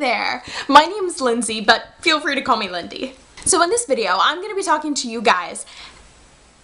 there! My name is Lindsay, but feel free to call me Lindy. So in this video, I'm going to be talking to you guys,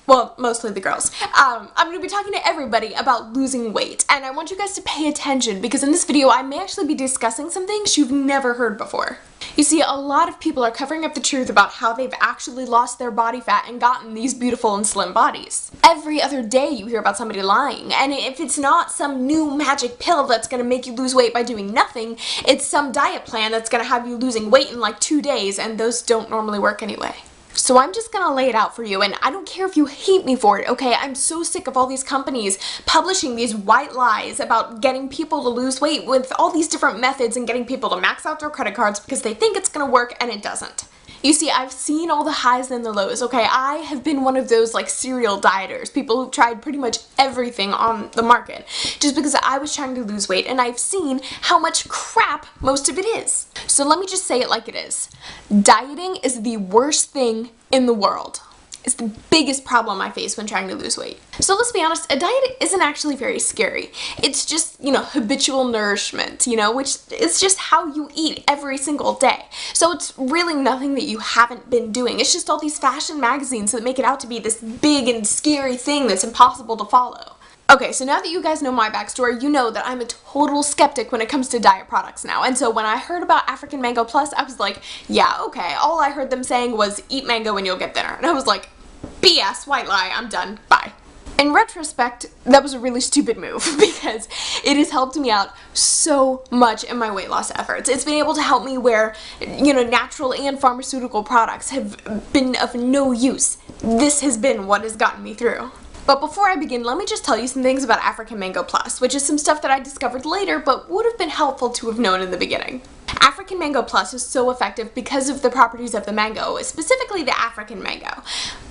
well, mostly the girls. I'm going to be talking to everybody about losing weight, and I want you guys to pay attention because in this video I may actually be discussing some things you've never heard before. You see, a lot of people are covering up the truth about how they've actually lost their body fat and gotten these beautiful and slim bodies. Every other day you hear about somebody lying, and if it's not some new magic pill that's going to make you lose weight by doing nothing, it's some diet plan that's going to have you losing weight in like 2 days, and those don't normally work anyway. So I'm just gonna lay it out for you, and I don't care if you hate me for it, okay? I'm so sick of all these companies publishing these white lies about getting people to lose weight with all these different methods and getting people to max out their credit cards because they think it's gonna work and it doesn't. You see, I've seen all the highs and the lows, okay? I have been one of those like serial dieters, people who've tried pretty much everything on the market just because I was trying to lose weight, and I've seen how much crap most of it is. So let me just say it like it is. Dieting is the worst thing in the world. It's the biggest problem I face when trying to lose weight. So let's be honest, a diet isn't actually very scary. It's just, habitual nourishment, which is just how you eat every single day. So it's really nothing that you haven't been doing. It's just all these fashion magazines that make it out to be this big and scary thing that's impossible to follow. Okay, so now that you guys know my backstory, you know that I'm a total skeptic when it comes to diet products now. And so when I heard about African Mango Plus, I was like, yeah, okay, all I heard them saying was eat mango and you'll get thinner. And I was like, BS, white lie, I'm done, bye. In retrospect, that was a really stupid move because it has helped me out so much in my weight loss efforts. It's been able to help me where, natural and pharmaceutical products have been of no use. This has been what has gotten me through. But before I begin, let me just tell you some things about African Mango Plus, which is some stuff that I discovered later but would have been helpful to have known in the beginning. African Mango Plus is so effective because of the properties of the mango, specifically the African mango.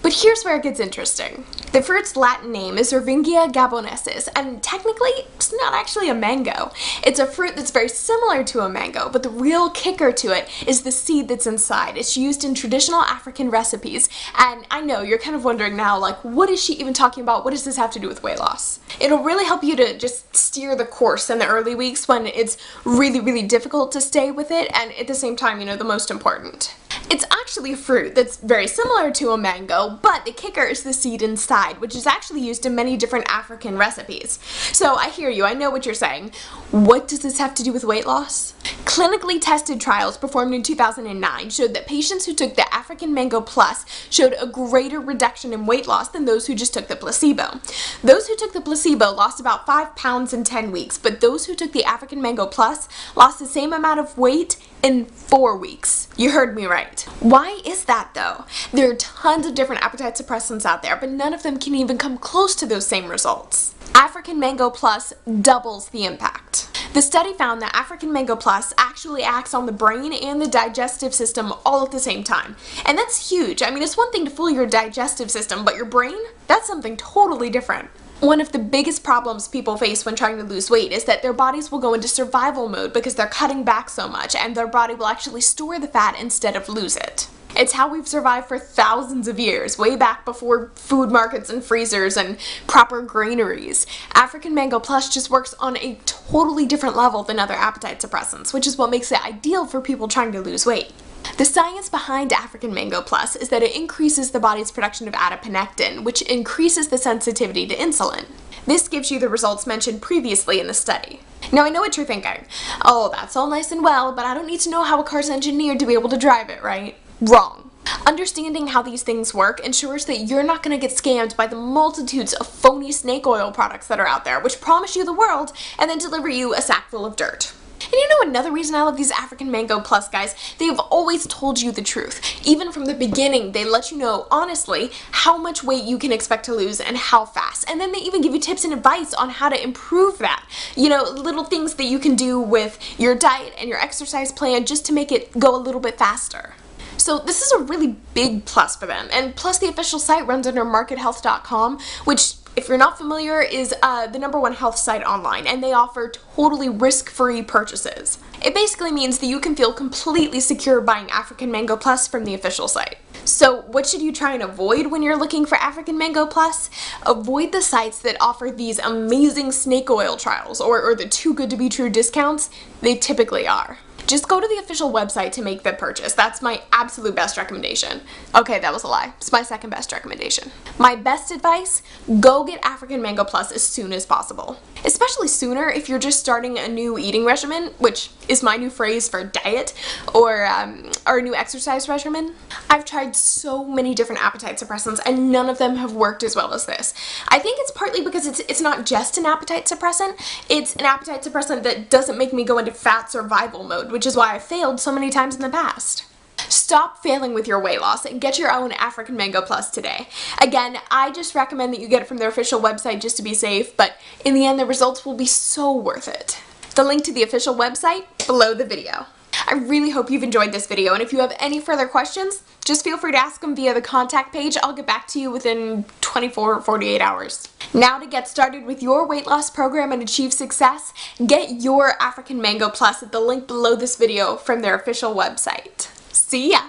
But here's where it gets interesting. The fruit's Latin name is Ervingia gaboensis, and technically it's not actually a mango. It's a fruit that's very similar to a mango, but the real kicker to it is the seed that's inside. It's used in traditional African recipes, and I know you're kind of wondering now, like, what is she even talking about? What does this have to do with weight loss? It'll really help you to just steer the course in the early weeks when it's really, really difficult to stay with it, and at the same time, the most important. It's actually a fruit that's very similar to a mango, but the kicker is the seed inside, which is actually used in many different African recipes. So I hear you, I know what you're saying. What does this have to do with weight loss? Clinically tested trials performed in 2009 showed that patients who took the African Mango Plus showed a greater reduction in weight loss than those who just took the placebo. Those who took the placebo lost about 5 pounds in 10 weeks, but those who took the African Mango Plus lost the same amount of weight in 4 weeks. You heard me right. Why is that though? There are tons of different appetite suppressants out there, but none of them can even come close to those same results. African Mango Plus doubles the impact. The study found that African Mango Plus actually acts on the brain and the digestive system all at the same time. And that's huge. I mean, it's one thing to fool your digestive system, but your brain? That's something totally different. One of the biggest problems people face when trying to lose weight is that their bodies will go into survival mode because they're cutting back so much, and their body will actually store the fat instead of lose it. It's how we've survived for thousands of years, way back before food markets and freezers and proper granaries. African Mango Plus just works on a totally different level than other appetite suppressants, which is what makes it ideal for people trying to lose weight. The science behind African Mango Plus is that it increases the body's production of adiponectin, which increases the sensitivity to insulin. This gives you the results mentioned previously in the study. Now I know what you're thinking. Oh, that's all nice and well, but I don't need to know how a car's engineered to be able to drive it, right? Wrong. Understanding how these things work ensures that you're not going to get scammed by the multitudes of phony snake oil products that are out there, which promise you the world and then deliver you a sack full of dirt. And another reason I love these African Mango Plus guys, they've always told you the truth. Even from the beginning, they let you know, honestly, how much weight you can expect to lose and how fast. And then they even give you tips and advice on how to improve that. Little things that you can do with your diet and your exercise plan just to make it go a little bit faster. So this is a really big plus for them. And plus the official site runs under markethealth.com, which, if you're not familiar, is the #1 health site online, and they offer totally risk-free purchases. It basically means that you can feel completely secure buying African Mango Plus from the official site. So what should you try and avoid when you're looking for African Mango Plus? Avoid the sites that offer these amazing snake oil trials or the too good to be true discounts they typically are. just go to the official website to make the purchase. That's my absolute best recommendation. Okay, that was a lie. It's my second best recommendation. My best advice, go get African Mango Plus as soon as possible. Especially sooner if you're just starting a new eating regimen, which is my new phrase for diet, or a new exercise regimen. I've tried so many different appetite suppressants and none of them have worked as well as this. I think it's partly because it's not just an appetite suppressant, it's an appetite suppressant that doesn't make me go into fat survival mode, which is why I failed so many times in the past. Stop failing with your weight loss and get your own African Mango Plus today. Again, I just recommend that you get it from their official website just to be safe, but in the end the results will be so worth it. The link to the official website below the video. I really hope you've enjoyed this video, and if you have any further questions, just feel free to ask them via the contact page. I'll get back to you within 24 or 48 hours. Now to get started with your weight loss program and achieve success, get your African Mango Plus at the link below this video from their official website. See ya!